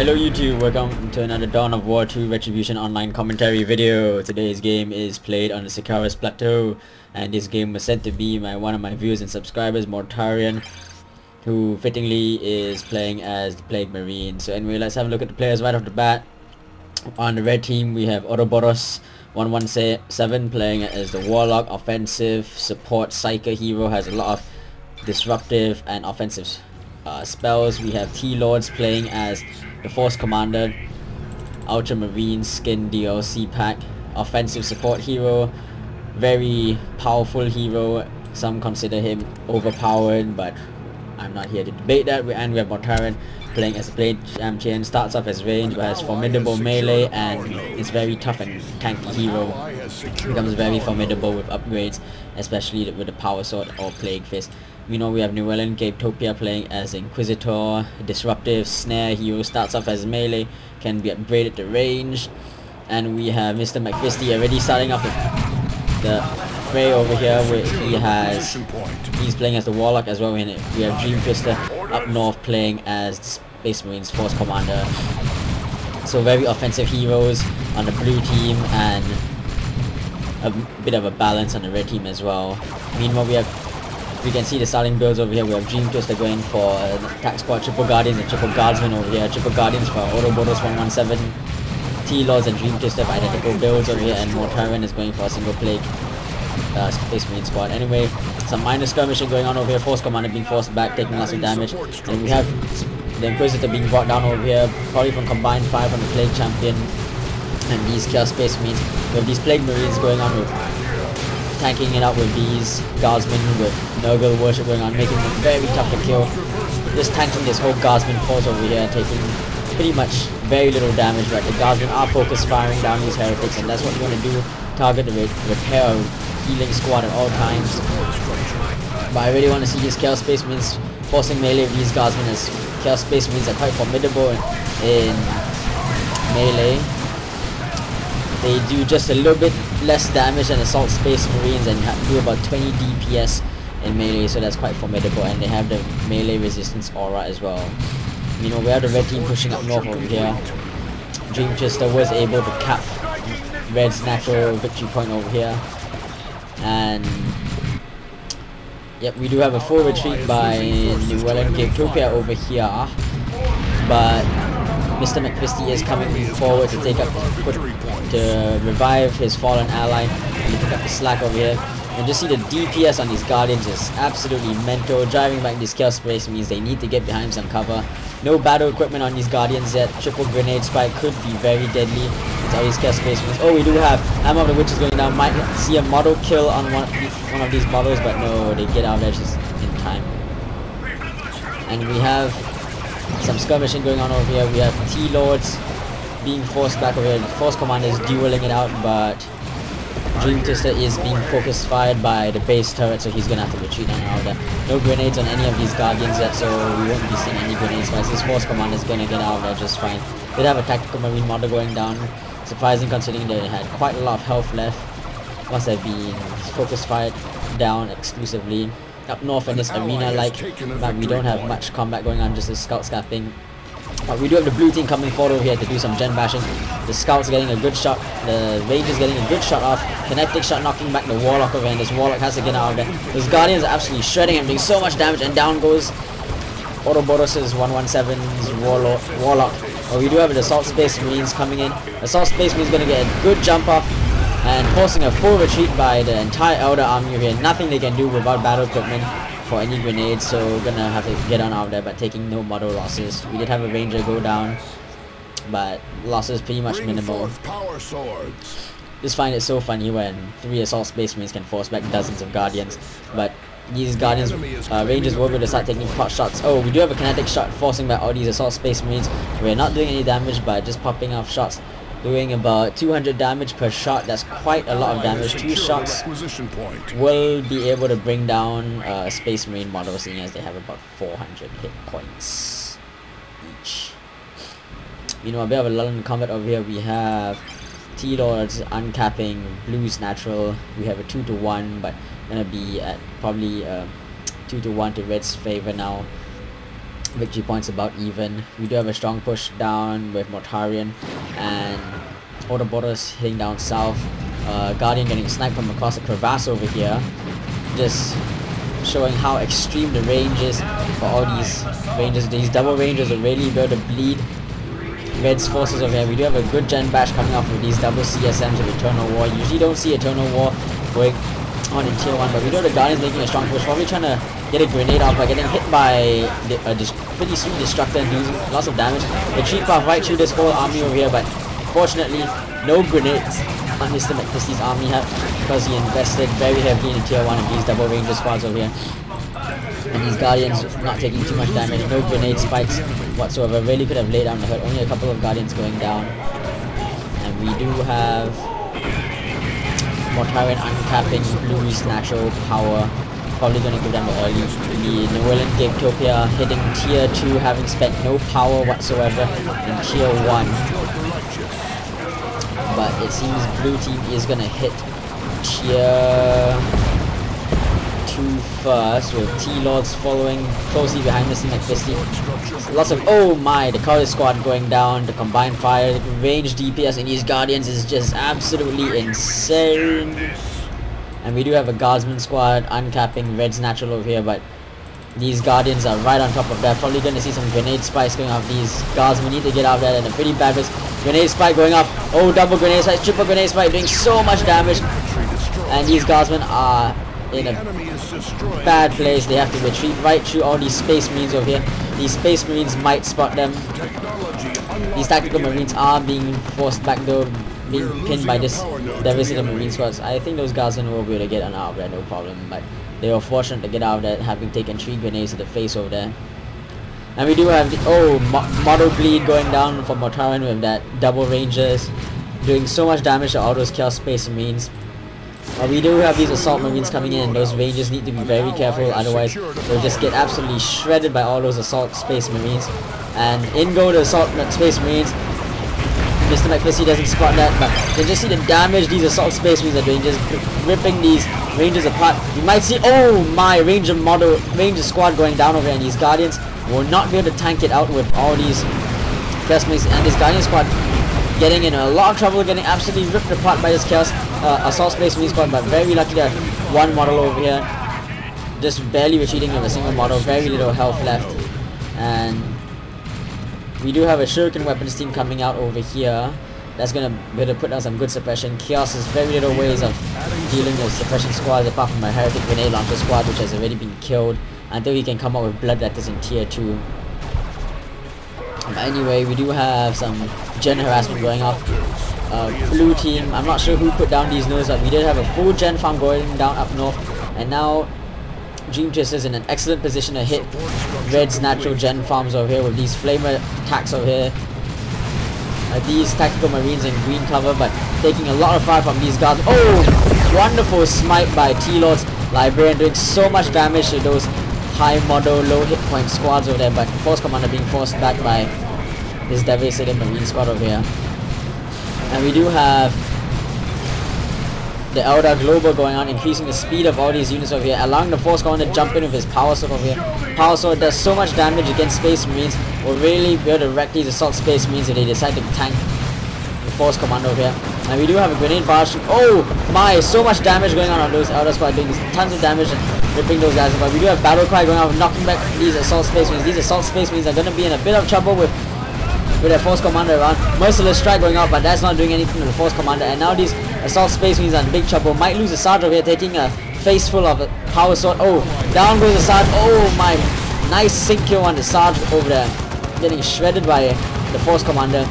Hello YouTube, welcome to another Dawn of War 2 Retribution online commentary video. Today's game is played on the Sikaris Plateau, and this game was sent to be by one of my viewers and subscribers, Mortarian, who fittingly is playing as the Plague Marine. So anyway, let's have a look at the players right off the bat. On the red team we have Ouroboros 117 playing as the Warlock, offensive, support, Psyker hero, has a lot of disruptive and offensive spells. We have T-Lords playing as the Force Commander, Ultramarine skin DLC pack, offensive support hero, very powerful hero. Some consider him overpowered, but I'm not here to debate that. And we have Mortarian playing as a blade champion, starts off as range but has formidable melee and is very tough and tanky hero. Becomes very formidable with upgrades, especially with the power sword or plague fist. We know we have Llewellyn Capetopia playing as Inquisitor, disruptive snare hero, starts off as melee, can be upgraded to range. And we have Mr. McFisty already starting off the fray over here, where he's playing as the Warlock as well. We have Dream Twister up north playing as the Space Marines Force Commander. So very offensive heroes on the blue team and a bit of a balance on the red team as well. Meanwhile we can see the starting builds over here. We have Dream Twister going for an attack squad, Triple Guardians and Triple Guardsmen over here. Triple Guardians for Ouroboros 117, T-Lords and Dream Twister for identical builds over here, and Mortarian is going for a single Plague Space Marine squad. Anyway, some minor skirmishing going on over here. Force Commander being forced back, taking lots of damage, and we have the Inquisitor being brought down over here, probably from combined fire from the Plague Champion and these Chaos Space Marines. We have these Plague Marines going on with tanking it out with these Guardsmen with Nurgle worship going on, making them very tough to kill. Just tanking this whole Guardsman force over here, taking pretty much very little damage, but the Guardsmen are focused firing down these heretics, and that's what you want to do. Target the repair healing squad at all times. But I really want to see these Chaos Space Marines forcing melee with these Guardsmen, as Chaos Space Marines are quite formidable in melee. They do just a little bit less damage than Assault Space Marines and do about 20 DPS in melee, so that's quite formidable, and they have the melee resistance aura as well. You know, we have the red team pushing up north over here. Dream Twister was able to cap Red's natural victory point over here, and yep, we do have a full retreat by Llewellyn Capetopia over here, but Mr. McFisty is coming forward to take up to revive his fallen ally and to pick up the slack over here. And just see the DPS on these Guardians is absolutely mental. Driving back these Chaos Space means they need to get behind some cover. No battle equipment on these Guardians yet. Triple grenade spike could be very deadly. It's all these Chaos Space means. Oh, we do have Hammer of the Witches going down. Might see a model kill on one of these models, but no, they get out of there just in time. And we have some skirmishing going on over here. We have T-Lords being forced back over here. The Force Commander is dueling it out, but Dream Twister is being focused fired by the base turret, so he's gonna have to retreat on out of there. No grenades on any of these Guardians yet, so we won't be seeing any grenades, but this Force Commander is gonna get out of there just fine. They have a Tactical Marine model going down. Surprising considering they had quite a lot of health left. Must have been focused fired down exclusively. Up north in this arena, but we don't have much combat going on, just a scout scrapping. But we do have the blue team coming forward over here to do some gen bashing. The scouts getting a good shot, the rangers getting a good shot off, kinetic shot knocking back the Warlock over here, and this Warlock has to get out of there. Those Guardians are absolutely shredding him, doing so much damage, and down goes Ouroboros' 117's Warlock. But we do have the Assault Space Marines coming in. Assault Space Marines going to get a good jump off and forcing a full retreat by the entire Elder army here. Nothing they can do without battle equipment for any grenades, so we're gonna have to get on out of there, but taking no model losses. We did have a ranger go down, but losses pretty much minimal. Just find it so funny when 3 Assault Space Marines can force back dozens of Guardians, but these Guardians, Rangers will be able to start taking pot shots. Oh, we do have a kinetic shot forcing back all these Assault Space Marines. We're not doing any damage, but just popping off shots, doing about 200 damage per shot. That's quite a lot of damage. 2 shots will be able to bring down a Space Marine model, seeing as they have about 400 hit points each. You know, a bit of a lull in combat over here. We have T-Lords uncapping Blues natural. We have a 2-to-1, but gonna be at probably 2-to-1 to Red's favor now. Victory points about even. We do have a strong push down with Mortarion and Autobotters hitting down south. Guardian getting sniped from across the crevasse over here. Just showing how extreme the range is for all these ranges. These double ranges will really be able to bleed Red's forces over here. We do have a good gen bash coming off with these double CSMs of Eternal War. You usually don't see Eternal War going on in tier 1, but we know the Guardian's making a strong push, probably trying to get a grenade off by getting hit by a pretty sweet Destructor and doing lots of damage. Retreat path right through this whole army over here, but fortunately no grenades on Mr. McFisty's army because he invested very heavily in tier 1 of these double ranger squads over here. And these Guardians not taking too much damage, no grenade spikes whatsoever. Really could have laid down the hurt, only a couple of Guardians going down. And we do have Mortarion uncapping Blue's natural power. Probably going to give them early. The Newland Gametopia hitting tier 2, having spent no power whatsoever in tier 1. But it seems blue team is going to hit tier 2 first, with T-Lords following closely behind Mr. McFisty. Lots of, oh my, the Color Squad going down, the combined fire, the range DPS in these Guardians is just absolutely insane. And we do have a Guardsman squad uncapping Red's natural over here, but these Guardians are right on top of that. Probably going to see some grenade spikes going off. These Guardsmen need to get out of that in a pretty bad place. Grenade spike going off. Oh, double grenade spike, triple grenade spike, doing so much damage. And these Guardsmen are in a bad place. They have to retreat right through all these Space Marines over here. These Space Marines might spot them. These Tactical Marines are being forced back though, being pinned by this devastated Marine squads. I think those Guardsmen will be able to get out of there, no problem. But they were fortunate to get out of that, having taken 3 grenades to the face over there. And we do have the Model Bleed going down for Mortarion with that double Rangers, doing so much damage to all those Chaos Space Marines. We do have these Assault Marines coming in, and those Rangers need to be very careful, otherwise they'll just get absolutely shredded by all those Assault Space Marines. And in go the Assault Space Marines. Mr. McFisty doesn't spot that, but you just see the damage these Assault Space Marines are doing, just ripping these Rangers apart. You might see, oh my, Ranger squad going down over here, and these Guardians will not be able to tank it out with all these Chaos Marines, and this Guardian squad getting in a lot of trouble, getting absolutely ripped apart by this Chaos Assault Space Marine squad, but very lucky that one model over here just barely retreating with a single model, very little health left. And we do have a Shuriken weapons team coming out over here that's gonna be able to put down some good suppression. Chaos has very little ways of dealing with suppression squads apart from a Heretic Grenade Launcher squad, which has already been killed, until he can come up with Bloodletters in tier 2. But anyway, we do have some gen harassment going off. Blue team, I'm not sure who put down these nodes, but we did have a full gen farm going down up north, and now Dream Chase is in an excellent position to hit Red's natural gen farms over here with these flamer attacks over here. These Tactical Marines in green cover, but taking a lot of fire from these guards. Oh, wonderful smite by T-Lord's Librarian, doing so much damage to those high model, low hit point squads over there, but Force Commander being forced back by this devastated Marine squad over here. And we do have the Eldar Global going on, increasing the speed of all these units over here, allowing the Force Commander to jump in with his Power Sword over here. Power Sword does so much damage against Space Marines, will really be able to wreck these Assault Space Marines if they decide to tank the Force Commander over here. And we do have a Grenade Barrage. Oh my, so much damage going on those Eldar Squad, doing tons of damage and ripping those guys apart. We do have Battle Cry going on, knocking back these Assault Space Marines. These Assault Space Marines are going to be in a bit of trouble with their Force Commander around. Merciless Strike going out, but that's not doing anything to the Force Commander. And now these Assault Space Marines are in big trouble. Might lose a Sarge over here, taking a face full of a Power Sword. Oh, down goes the Sarge. Oh my, nice sync kill on the Sarge over there, getting shredded by the Force Commander.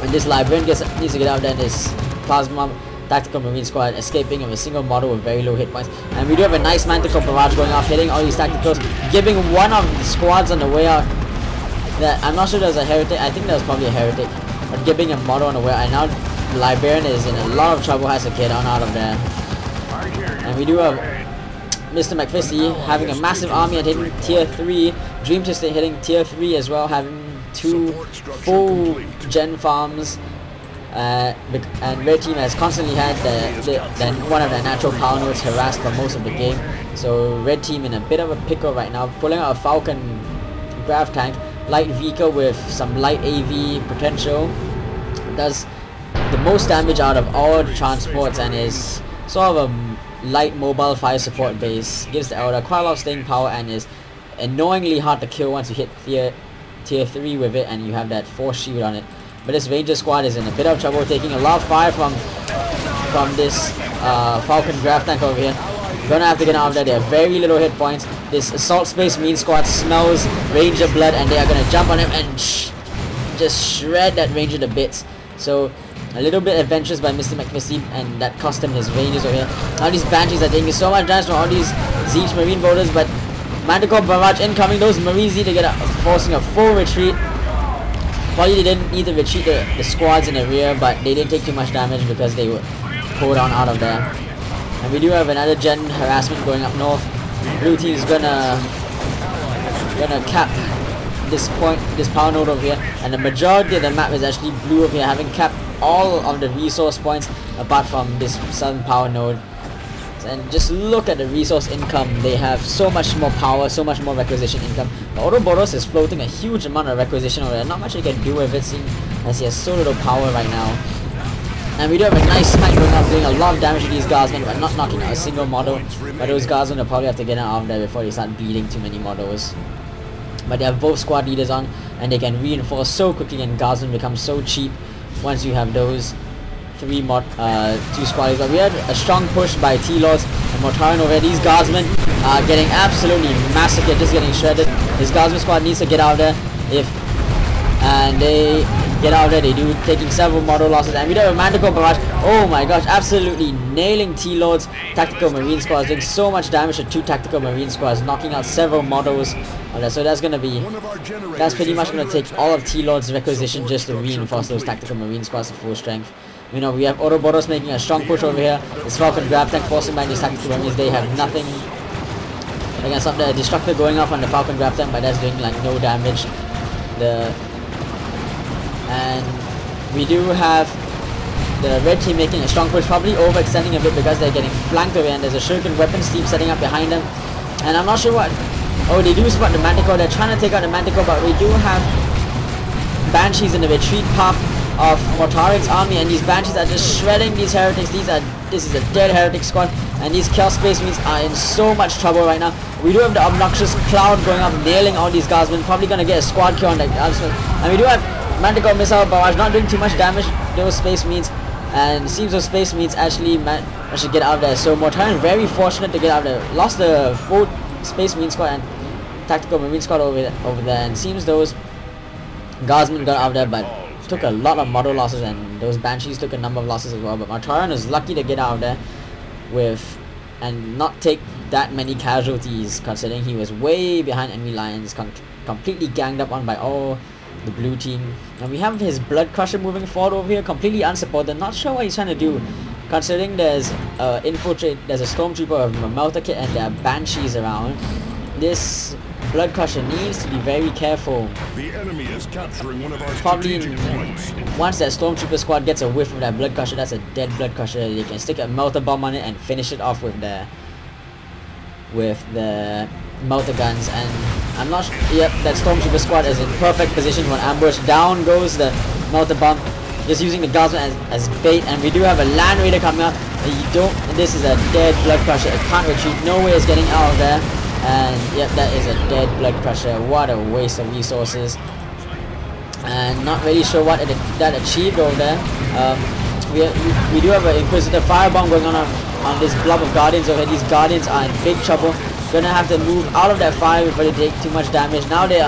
And this Librarian needs to get out there. This Plasma Tactical Marine squad escaping with a single model with very low hit points. And we do have a nice Manticore Barrage going off, hitting all these Tacticals, giving one of the squads on the way out. That I'm not sure there was a Heretic. I think that was probably a Heretic, but giving a model on the way out. And now the Librarian is in a lot of trouble, has to get on out of there. And we do have Mr. McFisty having a massive army and hitting tier 3. Dream Chase hitting tier 3 as well, having 2 full gen farms. And Red Team has constantly had one of their natural power nodes harassed for most of the game. So Red Team in a bit of a pickle right now, pulling out a Falcon grav tank, light vehicle with some light AV potential. Does the most damage out of all the transports and is sort of a light mobile fire support base. Gives the Elder quite a lot of staying power and is annoyingly hard to kill once you hit tier 3 with it and you have that force shield on it. But this Ranger squad is in a bit of trouble, taking a lot of fire from this Falcon grav tank over here. Gonna have to get out of there. They have very little hit points. This Assault Space Marine squad smells Ranger blood and they are gonna jump on him and just shred that Ranger to bits. So a little bit adventurous by Mr. McFisty, and that cost him his Rangers over here. All these Banshees are taking so much damage from all these Zeech Marine voters, but Manticore Barrage incoming. Those Marines need to get forcing a full retreat. Probably they didn't need to retreat the squads in the rear, but they didn't take too much damage because they were pulled on out of there. And we do have another gen harassment going up north. Blue team is gonna cap this power node over here, and the majority of the map is actually blue over here, having capped all of the resource points apart from this southern power node. And just look at the resource income. They have so much more power, so much more requisition income. But Ouroboros is floating a huge amount of requisition over there. Not much he can do with it, seeing as he has so little power right now. And we do have a nice smack going up, doing a lot of damage to these guardsmen, but not knocking out a single model. But those guardsmen will probably have to get out of there before they start bleeding too many models. But they have both squad leaders on, and they can reinforce so quickly, and guardsmen become so cheap once you have those two squad leaders. But we had a strong push by T-Lords and Mortarion over here. These guardsmen are getting absolutely massacred, just getting shredded. This guardsman squad needs to get out there. And they get out there, they do, taking several model losses. And we do have a Manticore Barrage. Oh my gosh, absolutely nailing T-Lords. Tactical Marine squads, doing so much damage to 2 Tactical Marine squads, knocking out several models. So that's pretty much gonna take all of T-Lord's requisition just to reinforce those Tactical Marine squads to full strength. You know, we have Ouroboros making a strong push over here. This Falcon grav tank forcing back these Tactical Marines. They have nothing. Again, the Destructor going off on the Falcon grav tank, but that's doing like no damage. And we do have the red team making a strong push, probably overextending a bit because they're getting flanked over here, and there's a Shuriken weapons team setting up behind them. And I'm not sure what... Oh, they do spot the Manticore. They're trying to take out the Manticore, but we do have Banshees in the retreat path of Mortarion's army, and these Banshees are just shredding these heretics. This is a dead heretic squad, and these Chaos Space Marines are in so much trouble right now. We do have the obnoxious Cloud going up, nailing all these guardsmen, probably gonna get a squad kill on that guardsman. And we do have Manticore Missile Barrage not doing too much damage to those Space Marines, and it seems those Space Marines actually managed to get out of there. So Mortarion very fortunate to get out of there. Lost the full Space Marine squad and Tactical Marine squad over there, and seems those guardsmen got out of there, but took a lot of model losses, and those Banshees took a number of losses as well. But Mortarion is lucky to get out of there and not take that many casualties, considering he was way behind enemy lines, completely ganged up on by all the blue team. And we have his Blood Crusher moving forward over here, completely unsupported. Not sure what he's trying to do, considering there's a Stormtrooper of a Melter Kit and there are Banshees around. This Blood Crusher needs to be very careful. The enemy is capturing one of our Probably points. once that Stormtrooper squad gets a whiff of that Blood Crusher, that's a dead Blood Crusher. They can stick a Melter Bomb on it and finish it off with the Melter Guns. And I'm not sure. Yep, that Stormtrooper squad is in perfect position for an ambush. Down goes the Melter Bomb, just using the Guardsman as bait. And we do have a Land Raider coming up. This is a dead Blood Crusher. It can't retreat. No way it's getting out of there. And yep, that is a dead Blood Crusher. What a waste of resources. And not really sure what that achieved over there. We do have an Inquisitor Firebomb going on this blob of Guardians over here. These Guardians are in big trouble. Gonna have to move out of that fire before they take too much damage. Now they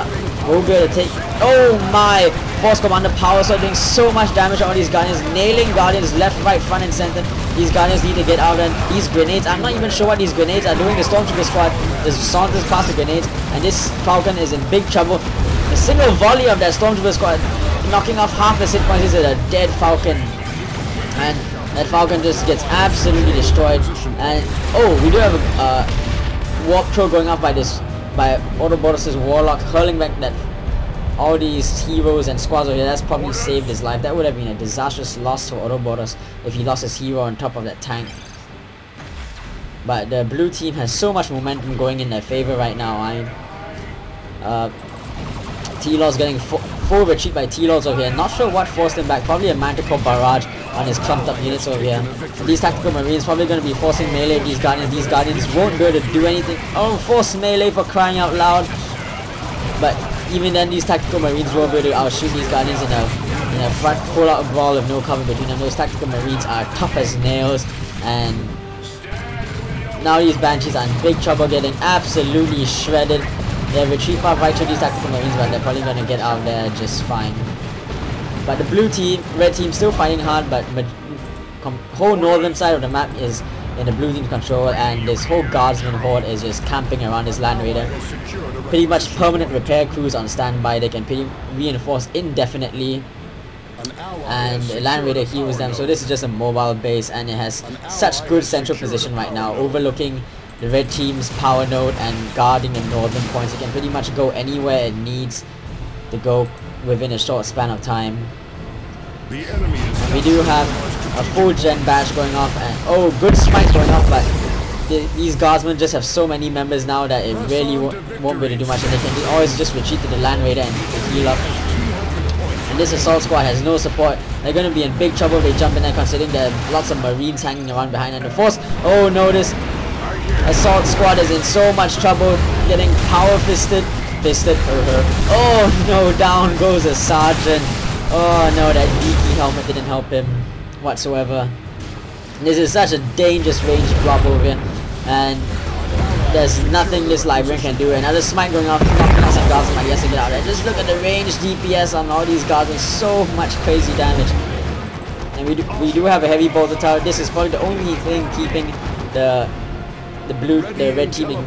will be able to take... Oh my! Force Commander Power Sword doing so much damage on all these Guardians. Nailing Guardians left, right, front and center. These Guardians need to get out, and these grenades, I'm not even sure what these grenades are doing. The Stormtrooper squad just saunters past the grenades, and this Falcon is in big trouble. A single volley of that Stormtrooper squad knocking off half the hit points. This is a dead Falcon, and that Falcon just gets absolutely destroyed. And oh, we do have a warp throw going off by Ouroboros' Warlock, hurling back all these heroes and squads over here. That's probably saved his life. That would have been a disastrous loss for Ouroboros if he lost his hero on top of that tank. But the blue team has so much momentum going in their favor right now. T-Law's getting full retreat by T-Laws over here. Not sure what forced him back. Probably a Manticore barrage on his clumped up units over here. And these tactical marines probably going to be forcing melee at these guardians. These guardians won't be able to do anything. Oh, force melee for crying out loud. But even then, these tactical marines will be able to outshoot these guardians in a front full out brawl with no cover between them. Those tactical marines are tough as nails, and now these banshees are in big trouble, getting absolutely shredded. They have retreat path right through these tactical marines, but they're probably going to get out of there just fine. But the blue team, red team still fighting hard, but whole northern side of the map is in the blue team's control, and this whole guardsman horde is just camping around this land raider. Pretty much permanent repair crews on standby. They can reinforce indefinitely, and the land raider heals them. So this is just a mobile base, and it has such good central position right now, overlooking the red team's power node and guarding the northern points. It can pretty much go anywhere it needs to go within a short span of time. And we do have a full gen bash going off, and oh, good smite going off, but these guardsmen just have so many members now that it really won't be able to do much, and they can always just retreat to the land raider and heal up. And this assault squad has no support. They're going to be in big trouble if they jump in there, considering there are lots of marines hanging around behind, and the force, oh no, this assault squad is in so much trouble, getting power fisted. Oh no, down goes a sergeant. Oh no, that leaky helmet didn't help him whatsoever. This is such a dangerous range blob over here, and there's nothing this librarian can do. Another smite going off, knocking out some guards. Like, yes, to get out of there. Just look at the range DPS on all these guards, and so much crazy damage. And we do have a heavy bolter tower. This is probably the only thing keeping the red team in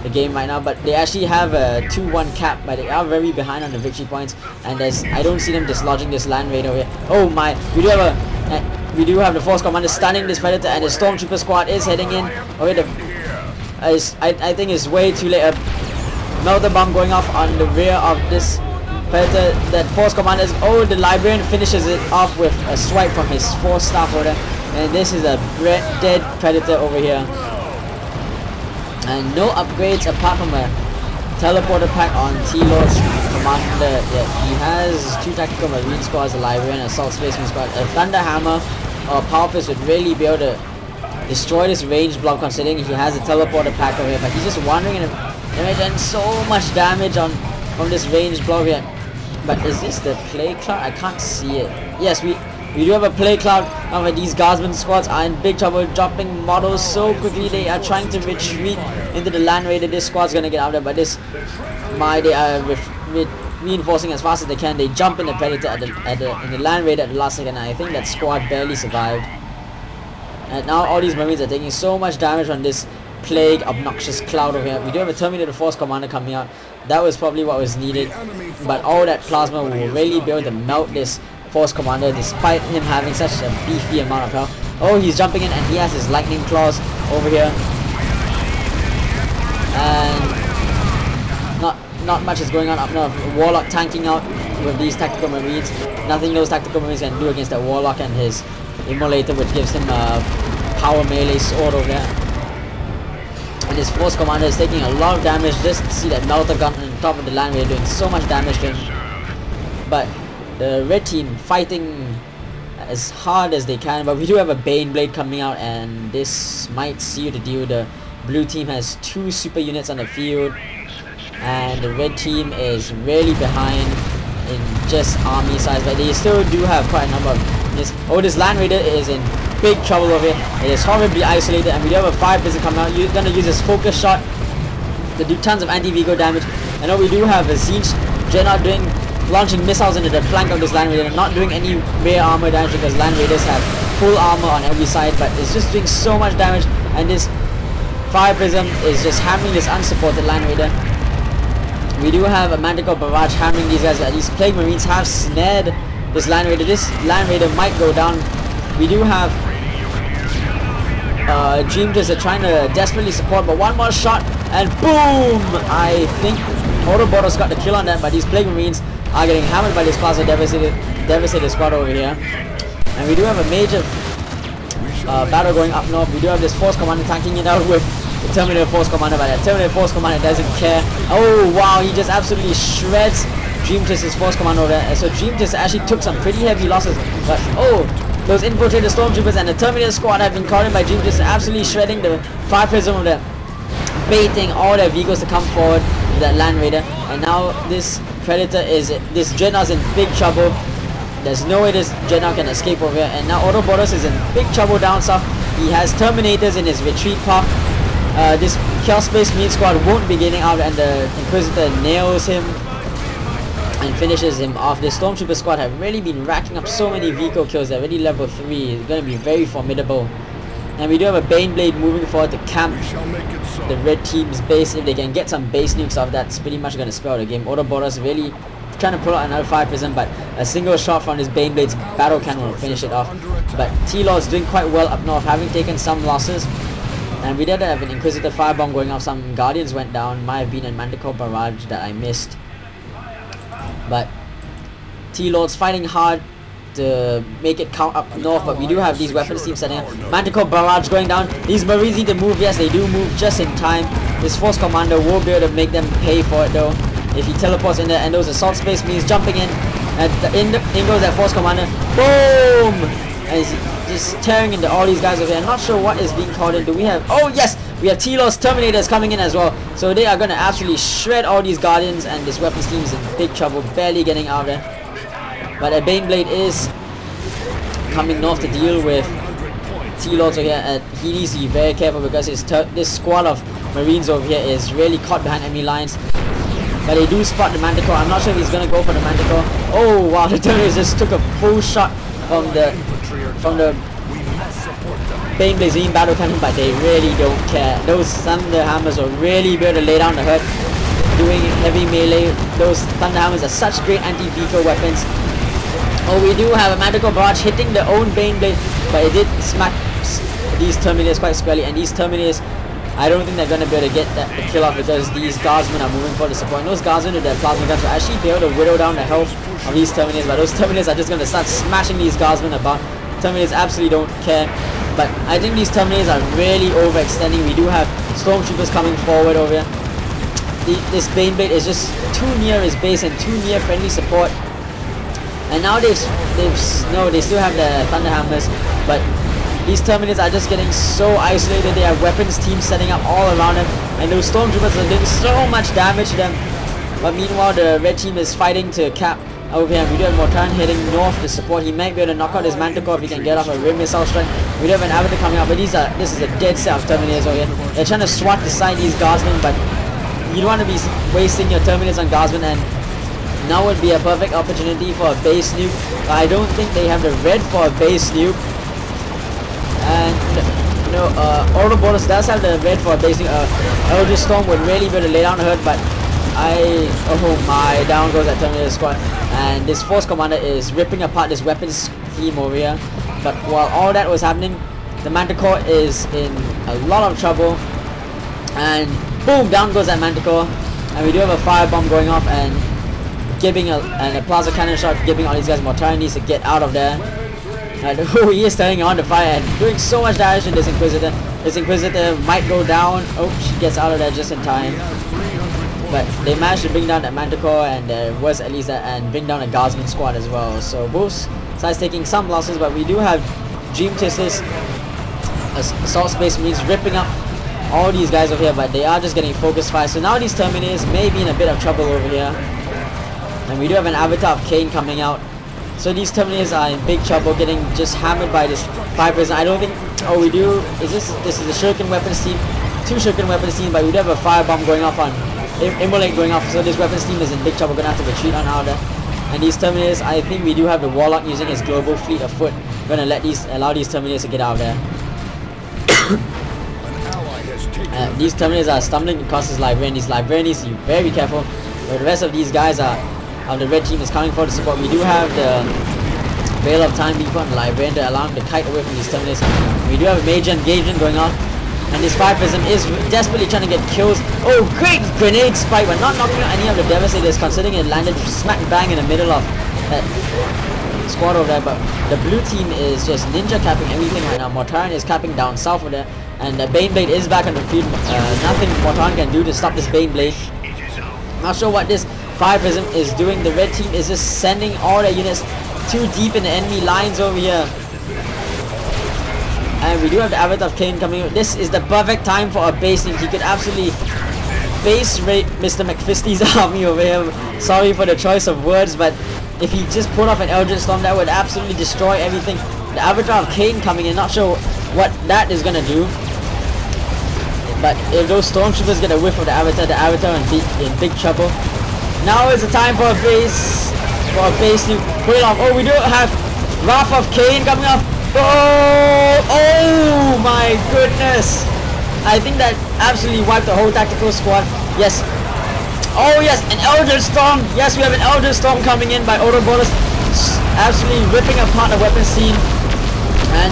the game right now, but they actually have a 2-1 cap, but they are very behind on the victory points, and I don't see them dislodging this land raid over here. Oh my, we do have the force commander stunning this predator, and the stormtrooper squad is heading in. Oh wait, I think it's way too late. A melter bomb going off on the rear of this predator. That force commander is, oh, the librarian finishes it off with a swipe from his force staff order, and this is a dead predator over here. And no upgrades apart from a teleporter pack on T-Lord's commander. Yeah, he has 2 tactical marine squads, a librarian, an assault spaceman squad. A thunder hammer or power fist would really be able to destroy this range blob, considering he has a teleporter pack over here. But he's just wandering in and so much damage from this range blob here. But is this the play cloud? I can't see it. Yes, we do have a play cloud. However, these guardsman squads are in big trouble, dropping models so quickly. They are trying to retreat into the land raider. This squad's gonna get out there, but they are reinforcing as fast as they can. They jump in the predator in the land raider at the last second, and I think that squad barely survived. And now all these marines are taking so much damage from this plague obnoxious cloud over here. We do have a Terminator Force commander coming out. That was probably what was needed, but all that plasma will really be able to melt this force commander, despite him having such a beefy amount of health. Oh, he's jumping in, and he has his lightning claws over here, and not much is going on up north. Warlock tanking out with these tactical marines. Nothing those tactical marines can do against that Warlock and his immolator, which gives him a power melee sword over there. And his force commander is taking a lot of damage. Just see that melter gun on top of the land raider doing so much damage to him. But the red team fighting as hard as they can, but we do have a Bane Blade coming out, and this might seal the deal. The blue team has 2 super units on the field, and the red team is really behind in just army size, but they still do have quite a number of units. Oh, this land raider is in big trouble over here. It is horribly isolated, and we do have a fire blizzard coming out. You're gonna use this focus shot to do tons of anti-vehicle damage. I know we do have a Siege Dreadnought launching missiles into the flank of this land raider, not doing any rear armor damage because land raiders have full armor on every side, but it's just doing so much damage, and this fire prism is just hammering this unsupported land raider. We do have a Manticore barrage hammering these guys, but these plague marines have snared this land raider. This land raider might go down. We do have Dreamers are trying to desperately support, but one more shot and boom! I think Autobottle's got the kill on that, but these plague marines are getting hammered by this Plaza Devastator squad over here. And we do have a major battle going up north. We do have this Force Commander tanking it out with the Terminator Force Commander, but that Terminator Force Commander doesn't care. Oh wow, he just absolutely shreds Dream Twist's force command over there. So Dream Twist actually took some pretty heavy losses, but oh, those infiltrated stormtroopers and the Terminator squad have been caught in by Dream Twist, absolutely shredding the Fire Prism over there, baiting all their vehicles to come forward with that Land Raider. And now this Dreadnought's in big trouble. There's no way this Dreadnought can escape over here, and now Autobotus is in big trouble down south. He has Terminators in his retreat path. This Chaos Space Marine squad won't be getting out, and the Inquisitor nails him and finishes him off. This Stormtrooper squad have really been racking up so many vehicle kills. They're already level 3. It's going to be very formidable. And we do have a Baneblade moving forward to camp the red team's base. If they can get some base nukes off, that's pretty much going to spell the game. Autobotus really trying to pull out another Fire Prism, but a single shot from his Baneblade's battle cannon will finish it off. But T-Law's doing quite well up north, having taken some losses. And we did have an Inquisitor firebomb going off. Some Guardians went down. Might have been a Manticore barrage that I missed. But T-Lord's fighting hard to make it count up north, but we do have these weapons teams setting up. Manticore barrage going down. These Marines need to move. Yes, they do move just in time. This Force Commander will be able to make them pay for it though, if he teleports in there. And those Assault Space Marines jumping in, and in goes that Force Commander. Boom! And he's just tearing into all these guys over here. I'm not sure what is being called in. Do we have... Oh yes! We have T-Law's Terminators coming in as well. So they are going to absolutely shred all these Guardians, and this weapons team is in big trouble, barely getting out there. But a Baneblade is coming north to deal with T-Lords over here, and he needs to be very careful because this squad of Marines over here is really caught behind enemy lines. But they do spot the Manticore. I'm not sure if he's going to go for the Manticore. Oh wow, the Terminators just took a full shot from the Baneblade's Marine battle cannon, but they really don't care. Those Thunder Hammers will really be able to lay down the hurt doing heavy melee. Those Thunder Hammers are such great anti-vehicle weapons. Oh, we do have a Manticore barrage hitting their own Baneblade, but it did smack these Terminators quite squarely, and these Terminators, I don't think they're going to be able to get that kill off because these Guardsmen are moving for the support. And those Guardsmen with their plasma guns will actually be able to whittle down the health of these Terminators, but those Terminators are just going to start smashing these Guardsmen about. Terminators absolutely don't care, but I think these Terminators are really overextending. We do have Stormtroopers coming forward over here. This Baneblade is just too near his base and too near friendly support. And now they still have the Thunder Hammers, but these Terminators are just getting so isolated. They have weapons teams setting up all around them, and those Stormtroopers are doing so much damage to them. But meanwhile, the red team is fighting to cap over here. We do have Mortan heading north to support. He might be able to knock out his Manticore if he can get off a rim missile strike. We do have an Avatar coming out, but this is a dead set of Terminators over here. They're trying to swat aside these Guardsmen, but you don't want to be wasting your Terminators on Guardsmen, and now would be a perfect opportunity for a base nuke. I don't think they have the red for a base nuke. And no, Autobotus does have the red for a base nuke. Eldritch Storm would really be able to lay down the hurt, but oh my, down goes that Terminator squad. And this Force Commander is ripping apart this weapons team over here. But while all that was happening, the Manticore is in a lot of trouble. And boom, down goes that Manticore. And we do have a firebomb going off and giving a plasma cannon shot, giving all these guys more time. Needs to get out of there. And oh, he is turning on the fire and doing so much damage to this Inquisitor. This Inquisitor might go down. Oh, she gets out of there just in time. But they managed to bring down that Manticore, and there was at least that, and bring down a Guardsman squad as well. So both sides taking some losses, but we do have Dream Twisters, Assault Space Marines ripping up all these guys over here, but they are just getting focused fire. So now these Terminators may be in a bit of trouble over here. And we do have an Avatar of Cain coming out. So these Terminators are in big trouble, getting just hammered by this Fire Prism. I don't think... Oh, we do... This is a Shuriken weapons team. 2 Shuriken weapons team, but we do have a firebomb going off on... Immolate going off. So this weapons team is in big trouble, gonna have to retreat on out there. And these Terminators, I think we do have the Warlock using his global fleet of foot. Gonna allow these Terminators to get out of there. These Terminators are stumbling across his Librarian. These Librarians need to be very careful. But the rest of these guys are... the red team is coming for the support. We do have the Veil of Time being put on the Librarian to allow him to kite away from these Terminators. We do have a major engagement going on, and this Fire Prism is desperately trying to get kills. Oh, great grenade spike, but not knocking out any of the Devastators, considering it landed smack bang in the middle of that squad over there. But the blue team is just ninja capping everything right now. Mortaran is capping down south of there, and the Baneblade is back on the field. Nothing Mortaran can do to stop this Baneblade. Not sure what this Fire Prism is doing. The red team is just sending all their units too deep in the enemy lines over here. And we do have the Avatar of Cain coming in. This is the perfect time for a basing. He could absolutely base rape Mr. McFisty's army over here. Sorry for the choice of words, but if he just put off an Eldritch Storm, that would absolutely destroy everything. The Avatar of Cain coming in, not sure what that is gonna do. But if those Stormtroopers get a whiff of the Avatar in big trouble. Now is the time for a base nuke. Pull it off. Oh, we do have Wrath of Cain coming up. Oh my goodness. I think that absolutely wiped the whole tactical squad. Yes. Oh yes, an Eldritch Storm. Yes, we have an Eldritch Storm coming in by Ouroboros. Absolutely ripping apart the weapon scene. And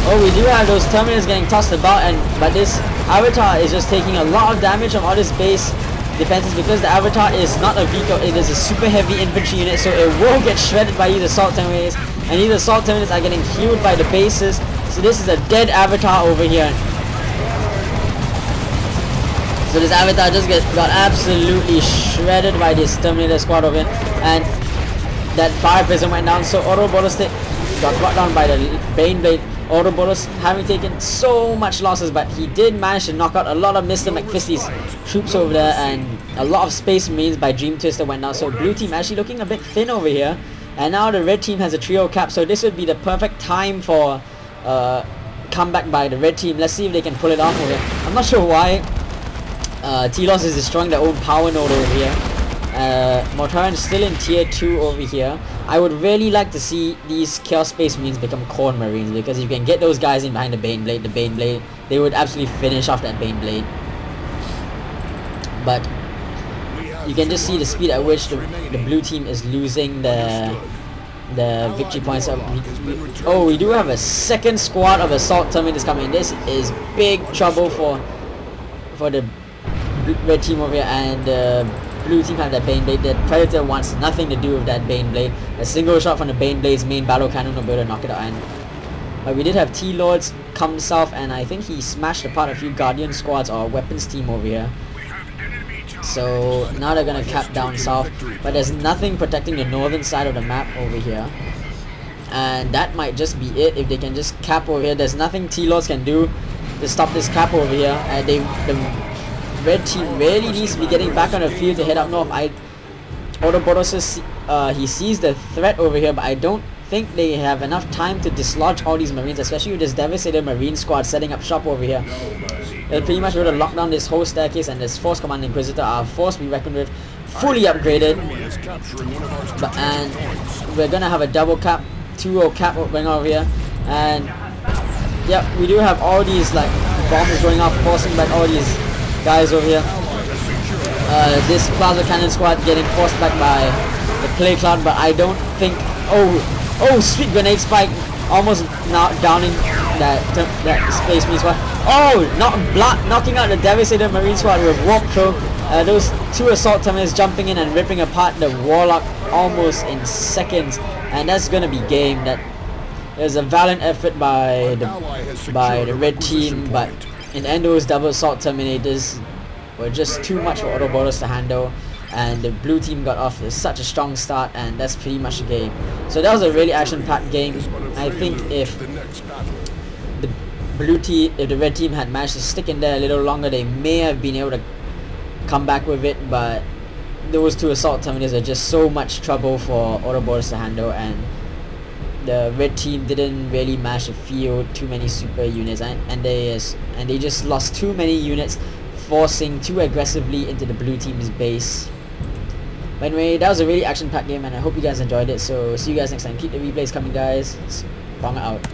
oh, we do have those Terminators getting tossed about, but this Avatar is just taking a lot of damage from all this base defenses because the Avatar is not a vehicle, it is a super heavy infantry unit, so it will get shredded by these Assault Terminators, and these Assault Terminators are getting healed by the bases, so this is a dead Avatar over here. So this Avatar just got absolutely shredded by this Terminator squad over here, and that Fire Prism went down, so Ouroboros got brought down by the Baneblade. Ouroboros having taken so much losses, but he did manage to knock out a lot of Mr. McFisty's troops over there, and a lot of Space Marines by Dream Twister went down. So blue team actually looking a bit thin over here, and now the red team has a trio cap, so this would be the perfect time for comeback by the red team. Let's see if they can pull it off over here. I'm not sure why Telos is destroying their own power node over here. Mortarion is still in tier 2 over here. I would really like to see these Chaos Space Marines become Corn Marines, because if you can get those guys in behind the Baneblade, they would absolutely finish off that Baneblade. But you can just see the speed at which the blue team is losing the victory points. Oh, we do have a second squad of Assault Terminators coming in. This is big trouble for the red team over here, and blue team have that Baneblade. The Predator wants nothing to do with that Baneblade. A single shot from the Baneblade's main battle cannon will be able to knock it out. But we did have T-Lords come south, and I think he smashed apart a few Guardian squads or weapons team over here. So now they're gonna cap down south, but there's nothing protecting the northern side of the map over here. And that might just be it. If they can just cap over here, there's nothing T-Lords can do to stop this cap over here. And the red team really needs to be getting back on the field to head up north. Ouroboros he sees the threat over here, but I don't think they have enough time to dislodge all these Marines, especially with this devastated Marine squad setting up shop over here. They're pretty much able to lock down this whole staircase, and this Force Command Inquisitor are force to be reckoned with, fully upgraded. And we're gonna have a double cap, 2-0 cap going on over here, and yep, we do have all these like bombs going off, forcing back all these guys over here. This Plasma Cannon squad getting forced back by the Clay Cloud, but I don't think. Oh, sweet grenade spike, almost downing that Space Marine squad. Oh, knocking out the devastated Marine squad with Warp Throw. Those two Assault Terminators jumping in and ripping apart the Warlock almost in seconds, and that's gonna be game. That there's a valiant effort by the red team, but in the end those double Assault Terminators were just too much for Ouroboros to handle, and the blue team got off to such a strong start, and that's pretty much the game. So that was a really action-packed game. I think if the red team had managed to stick in there a little longer, they may have been able to come back with it, but those two Assault Terminators are just so much trouble for Ouroboros to handle, and the red team didn't really manage to field too many super units, and they just lost too many units, forcing too aggressively into the blue team's base. But anyway, that was a really action-packed game, and I hope you guys enjoyed it. So see you guys next time. Keep the replays coming, guys. Bonga out.